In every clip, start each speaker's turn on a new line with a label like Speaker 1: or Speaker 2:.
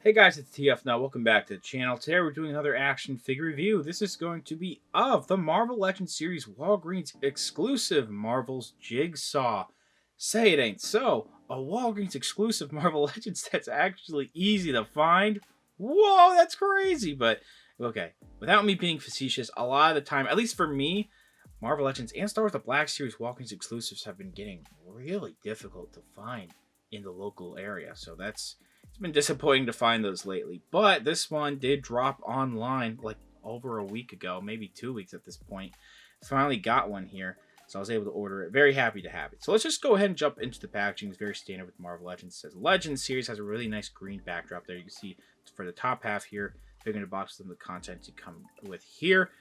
Speaker 1: Hey guys, it's TF now. Welcome back to the channel. Today we're doing another action figure review. This is going to be of the Marvel Legends series Walgreens exclusive Marvel's Jigsaw. Say it ain't so. A Walgreens exclusive Marvel Legends that's actually easy to find. Whoa, that's crazy. But okay, without me being facetious, a lot of the time, at least for me, Marvel Legends and Star Wars The Black Series Walgreens exclusives have been getting really difficult to find in the local area. So it's been disappointing to find those lately, but this one did drop online like over a week ago, maybe 2 weeks at this point. Finally got one here, so I was able to order it. Very happy to have it. So let's just go ahead and jump into the packaging. It's very standard with Marvel Legends. It says Legends series, has a really nice green backdrop there. You can see for the top half here, big in the box, some of the content to come with here.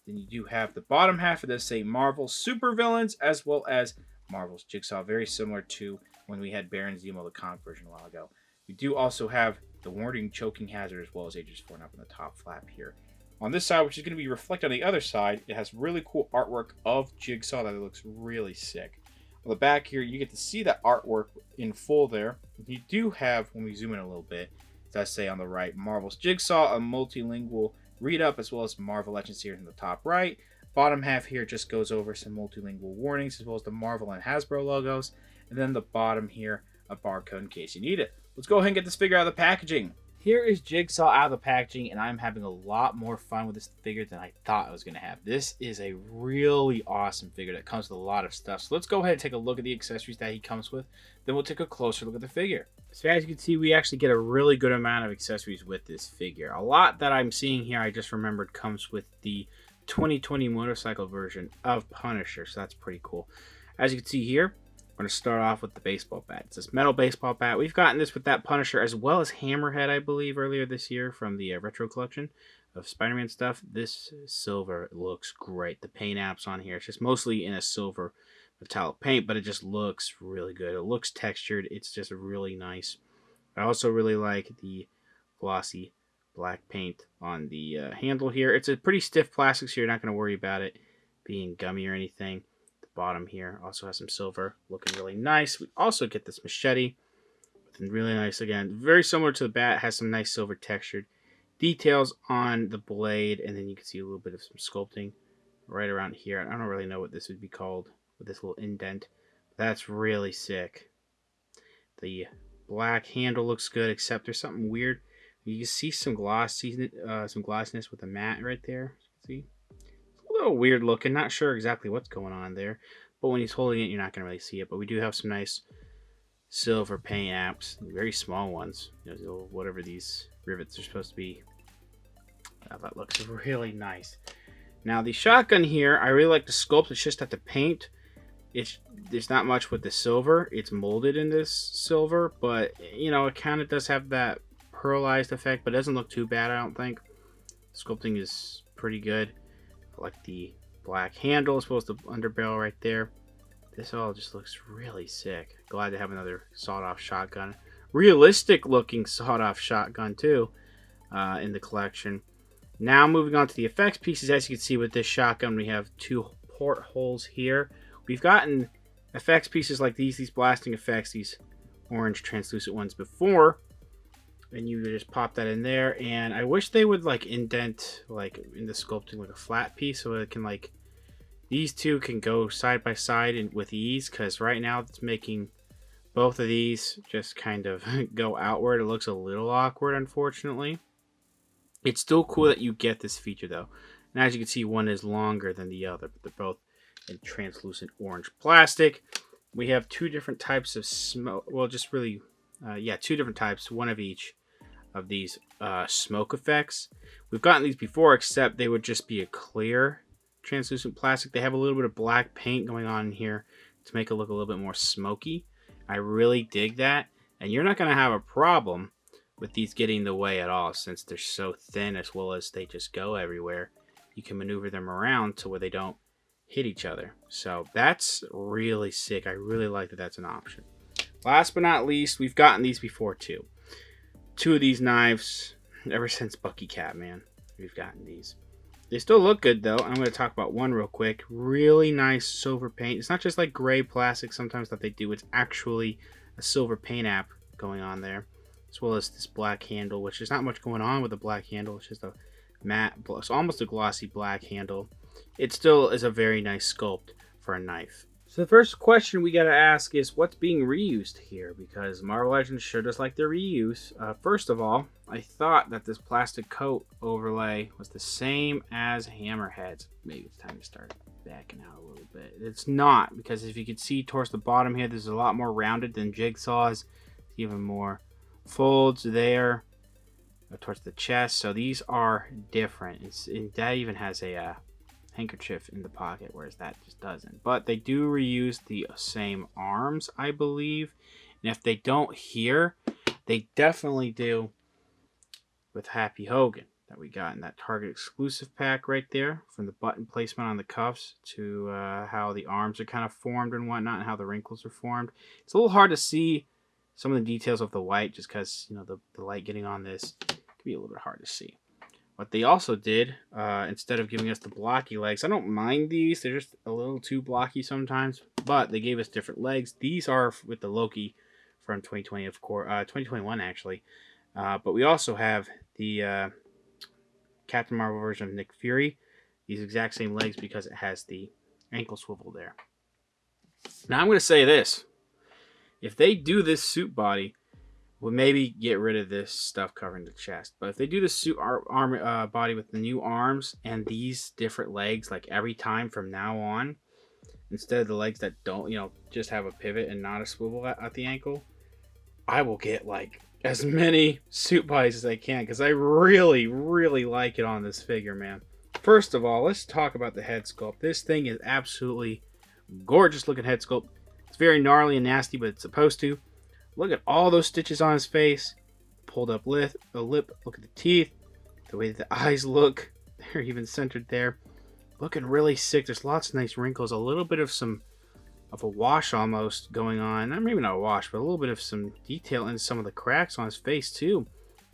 Speaker 1: Then you do have the bottom half of this, say Marvel Supervillains, as well as Marvel's Jigsaw, very similar to when we had Baron Zemo, the comic version, a while ago. We do also have the warning choking hazard as well as Aegis 4 up on the top flap here. On this side, which is going to be reflected on the other side, it has really cool artwork of Jigsaw that looks really sick. On the back here, you get to see that artwork in full there. You do have, when we zoom in a little bit, it does say on the right, Marvel's Jigsaw, a multilingual read-up, as well as Marvel Legends here in the top right. Bottom half here just goes over some multilingual warnings, as well as the Marvel and Hasbro logos. And then the bottom here, a barcode in case you need it. Let's go ahead and get this figure out of the packaging. Here is Jigsaw out of the packaging, and I'm having a lot more fun with this figure than I thought I was going to have. This is a really awesome figure that comes with a lot of stuff. So let's go ahead and take a look at the accessories that he comes with. Then we'll take a closer look at the figure. So as you can see, we actually get a really good amount of accessories with this figure. A lot that I'm seeing here, I just remembered, comes with the 2020 motorcycle version of Punisher. So that's pretty cool. As you can see here, we're going to start off with the baseball bat. It's this metal baseball bat. We've gotten this with that Punisher as well as Hammerhead, I believe, earlier this year from the retro collection of Spider-Man stuff. This silver looks great. The paint apps on here, it's just mostly in a silver metallic paint, but it just looks really good. It looks textured. It's just really nice. I also really like the glossy black paint on the handle here. It's a pretty stiff plastic, so you're not going to worry about it being gummy or anything. Bottom here also has some silver, looking really nice. We also get this machete, really nice, again, very similar to the bat, has some nice silver textured details on the blade, and then you can see a little bit of some sculpting right around here. I don't really know what this would be called with this little indent. That's really sick. The black handle looks good, except there's something weird. You can see some glossiness with the mat right there. See? A little weird looking, not sure exactly what's going on there, but when he's holding it, you're not going to really see it. But we do have some nice silver paint apps, very small ones, whatever these rivets are supposed to be. That looks really nice. Now the shotgun here, I really like the sculpt. It's just that the paint, there's not much with the silver. It's molded in this silver, but it kind of does have that pearlized effect, but it doesn't look too bad, I don't think. Sculpting is pretty good. I like the black handle as well as the underbarrel right there. This all just looks really sick. Glad to have another sawed-off shotgun. Realistic looking sawed-off shotgun too in the collection. Now moving on to the effects pieces. As you can see with this shotgun, we have two portholes here. We've gotten effects pieces like these blasting effects, these orange translucent ones before. And you just pop that in there, and I wish they would indent in the sculpting with a flat piece so it can these two can go side by side and with ease, because right now it's making both of these just kind of go outward. It looks a little awkward, unfortunately. It's still cool that you get this feature though, and as you can see, one is longer than the other, but they're both in translucent orange plastic. We have two different types of smoke, well, just really two different types, one of each of these smoke effects. We've gotten these before, except they would just be a clear translucent plastic. They have a little bit of black paint going on in here to make it look a little bit more smoky. I really dig that, and you're not going to have a problem with these getting in the way at all, since they're so thin, as well as they just go everywhere. You can maneuver them around to where they don't hit each other. So that's really sick. I really like that that's an option. Last but not least, we've gotten these before too. Two of these knives, ever since Bucky Cat, man, we've gotten these. They still look good though. I'm going to talk about one real quick. Really nice silver paint. It's not just like gray plastic sometimes that they do. It's actually a silver paint app going on there.
Speaker 2: as well as this black handle, which there's not much going on with the black handle. It's just a matte, it's almost a glossy black handle. It still is a very nice sculpt for a knife. So the first question we got to ask is what's being reused here, because Marvel Legends sure does like their reuse. First of all, I thought that this plastic coat overlay was the same as Hammerhead's. Maybe it's time to start backing out a little bit. It's not, because if you can see towards the bottom here, there's a lot more rounded than Jigsaw's. Even more folds there towards the chest. So these are different. That even has a handkerchief in the pocket, whereas that just doesn't. But they do reuse the same arms, I believe. And if they don't here, they definitely do with Happy Hogan that we got in that Target exclusive pack right there, from the button placement on the cuffs to how the arms are kind of formed and whatnot, and how the wrinkles are formed. It's a little hard to see some of the details of the white just because, you know, the light getting on this can be a little bit hard to see. What they also did, instead of giving us the blocky legs, I don't mind these. They're just a little too blocky sometimes, but they gave us different legs. These are with the Loki from 2020, of course, 2021 actually. But we also have the Captain Marvel version of Nick Fury. These exact same legs because it has the ankle swivel there. Now I'm going to say this. If they do this suit body, we'll maybe get rid of this stuff covering the chest. But if they do the suit arm body with the new arms and these different legs, like every time from now on, instead of the legs that don't, you know, just have a pivot and not a swivel at the ankle, I will get like as many suit bodies as I can, because I really, really like it on this figure, man. First of all, let's talk about the head sculpt. This thing is absolutely gorgeous looking head sculpt. It's very gnarly and nasty, but it's supposed to. Look at all those stitches on his face. Pulled up lip. Look at the teeth. The way the eyes look. They're even centered there. Looking really sick. There's lots of nice wrinkles. A little bit of a wash almost going on. Maybe not a wash, but a little bit of some detail in some of the cracks on his face too.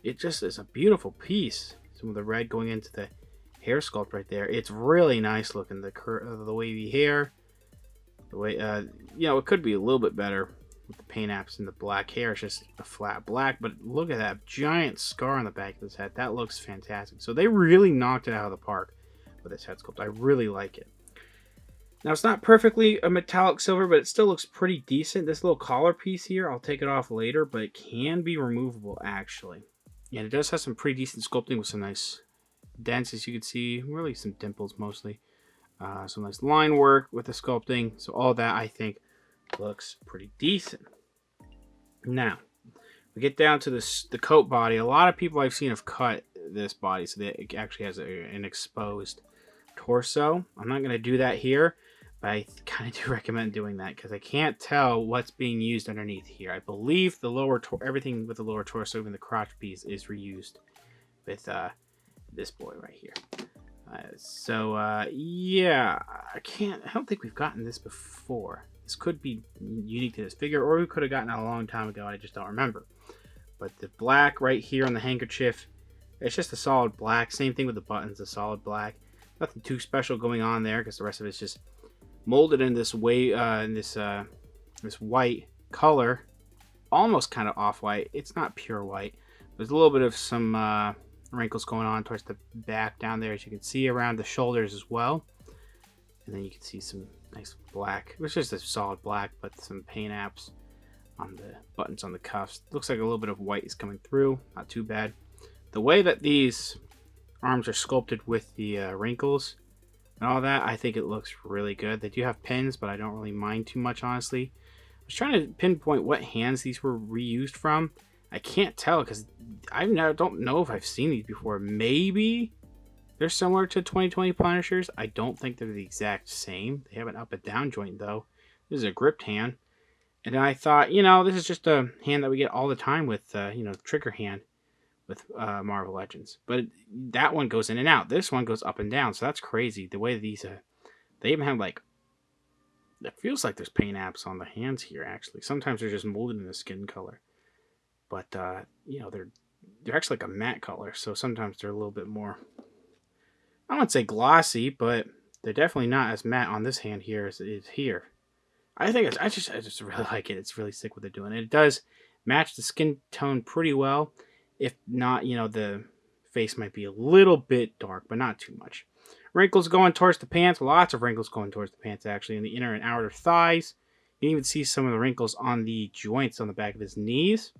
Speaker 2: It just is a beautiful piece. Some of the red going into the hair sculpt right there. It's really nice looking. The wavy hair. The way, you know, it could be a little bit better with the paint apps and the black hair. It's just a flat black, but look at that giant scar on the back of his head. That looks fantastic. So they really knocked it out of the park with this head sculpt. I really like it. Now, it's not perfectly a metallic silver, but it still looks pretty decent. This little collar piece here, I'll take it off later, but it can be removable actually. And it does have some pretty decent sculpting with some nice dents, as you can see, really some dimples mostly. Some nice line work with the sculpting. So all that, I think, looks pretty decent. Now, we get down to the coat body. A lot of people I've seen have cut this body so that it actually has an exposed torso. I'm not going to do that here, but I kind of do recommend doing that because I can't tell what's being used underneath here. I believe the lower everything with the lower torso, even the crotch piece, is reused with this boy right here. Yeah, I don't think we've gotten this before. This could be unique to this figure, or we could have gotten it a long time ago. I just don't remember. But the black right here on the handkerchief, it's just a solid black. Same thing with the buttons, a solid black. Nothing too special going on there because the rest of it's just molded in this way, this white color, almost kind of off-white. It's not pure white. There's a little bit of some wrinkles going on towards the back down there, as you can see, around the shoulders as well. And then you can see some nice black. It's just a solid black, but some paint apps on the buttons on the cuffs. Looks like a little bit of white is coming through. Not too bad. The way that these arms are sculpted with the wrinkles and all that, I think it looks really good. They do have pins, but I don't really mind too much, honestly. I was trying to pinpoint what hands these were reused from. I can't tell because I don't know if I've seen these before. Maybe they're similar to 2020 Punishers. I don't think they're the exact same. They have an up and down joint though. This is a gripped hand. And then I thought, you know, this is just a hand that we get all the time with, you know, trigger hand with Marvel Legends. But that one goes in and out. This one goes up and down. So that's crazy. The way these, they even have like, it feels like there's paint apps on the hands here actually. Sometimes they're just molded in the skin color. But, you know, they're actually like a matte color. So sometimes they're a little bit more, I wouldn't say glossy, but they're definitely not as matte on this hand here as it is here. I think I just really like it. It's really sick what they're doing. And it does match the skin tone pretty well. If not, the face might be a little bit dark, but not too much. Wrinkles going towards the pants. Lots of wrinkles going towards the pants, actually, in the inner and outer thighs. You can even see some of the wrinkles on the joints on the back of his knees.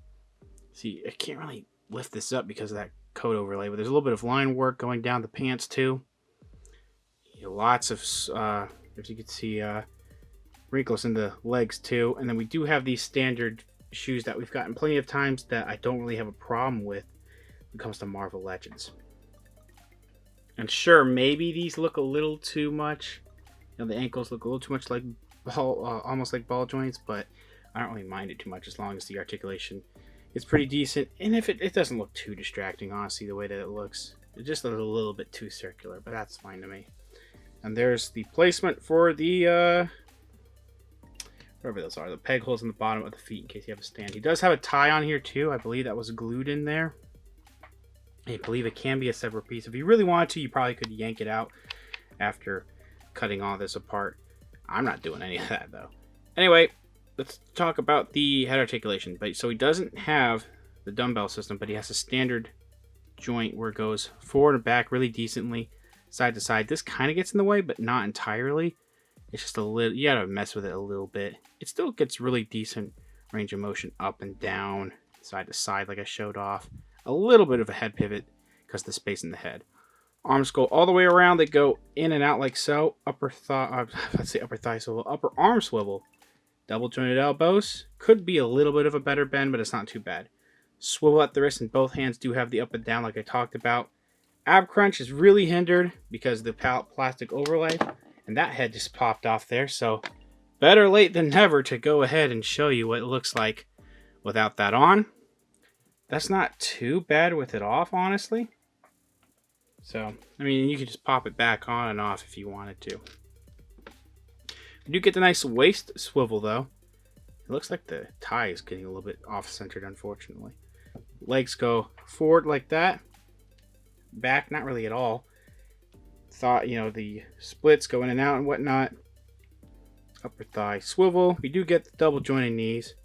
Speaker 2: See, I can't really lift this up because of that coat overlay, but there's a little bit of line work going down the pants, too. Lots of, if you could see, wrinkles in the legs, too. And then we do have these standard shoes that we've gotten plenty of times that I don't really have a problem with when it comes to Marvel Legends. And sure, maybe these look a little too much. The ankles look a little too much like almost like ball joints, but I don't really mind it too much as long as the articulation is pretty decent. And if it doesn't look too distracting, honestly, the way that it looks. It just looks a little bit too circular, but that's fine to me. And there's the placement for the whatever those are, the peg holes in the bottom of the feet in case you have a stand. He does have a tie on here too. I believe that was glued in there. I believe it can be a separate piece. If you really wanted to, you probably could yank it out after cutting all this apart. I'm not doing any of that though. Anyway, let's talk about the head articulation. So he doesn't have the dumbbell system, but he has a standard joint where it goes forward and back really decently, side to side. This kind of gets in the way, but not entirely. It's just a little, you gotta mess with it a little bit. It still gets really decent range of motion up and down, side to side like I showed off. A little bit of a head pivot because of the space in the head. Arms go all the way around. They go in and out like so. Upper thigh swivel, upper arm swivel. Double jointed elbows. Could be a little bit of a better bend, but it's not too bad. Swivel at the wrist, and both hands do have the up and down like I talked about. Ab crunch is really hindered because of the plastic overlay, and that head just popped off there. So better late than never to go ahead and show you what it looks like without that on. That's not too bad with it off, honestly. So, I mean, you could just pop it back on and off if you wanted to. You do get the nice waist swivel, though. It looks like the tie is getting a little bit off-centered, unfortunately. Legs go forward like that. Back, not really at all. The splits go in and out and whatnot. Upper thigh swivel. We do get the double jointed knees.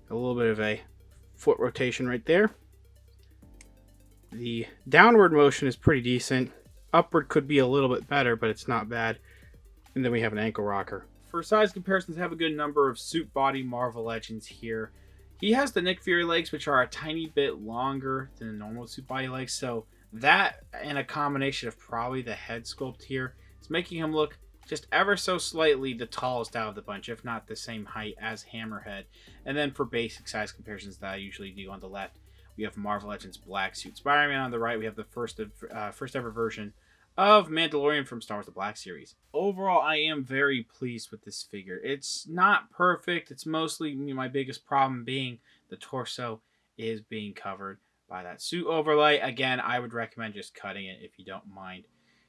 Speaker 2: A little bit of a foot rotation right there. The downward motion is pretty decent. Upward could be a little bit better, but it's not bad. And then we have an ankle rocker. For size comparisons, I have a good number of suit body Marvel Legends here. He has the Nick Fury legs, which are a tiny bit longer than the normal suit body legs. So that and a combination of probably the head sculpt here is making him look just ever so slightly the tallest out of the bunch, if not the same height as Hammerhead. And then for basic size comparisons that I usually do on the left, we have Marvel Legends Black Suit Spider-Man on the right. We have the first ever version of Mandalorian from Star Wars The Black Series. Overall, I am very pleased with this figure. It's not perfect. It's mostly my biggest problem being the torso is being covered by that suit overlay. Again, I would recommend just cutting it if you don't mind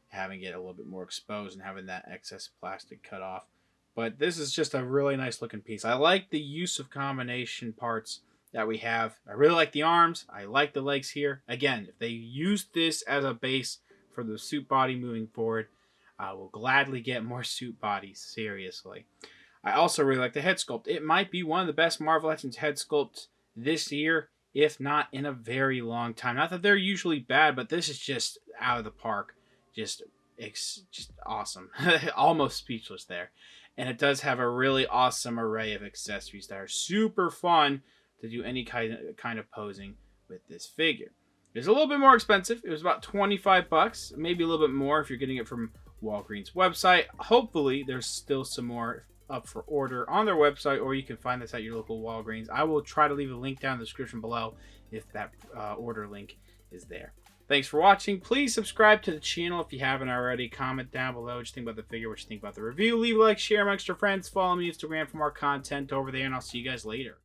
Speaker 2: having it a little bit more exposed and having that excess plastic cut off. But this is just a really nice looking piece. I like the use of combination parts that we have. I really like the arms. I like the legs here. Again, if they use this as a base for the suit body moving forward, I will gladly get more suit bodies, seriously. I also really like the head sculpt. It might be one of the best Marvel Legends head sculpts this year, if not in a very long time. Not that they're usually bad, but this is just out of the park. Just awesome. Almost speechless there. And it does have a really awesome array of accessories that are super fun to do any kind of posing with this figure. It's a little bit more expensive. It was about $25, maybe a little bit more if you're getting it from Walgreens website. Hopefully there's still some more up for order on their website, or you can find this at your local Walgreens. I will try to leave a link down in the description below if that order link is there. Thanks for watching. Please subscribe to the channel if you haven't already. Comment down below what you think about the figure, what you think about the review. Leave a like, share amongst your friends. Follow me on Instagram for more content over there, and I'll see you guys later.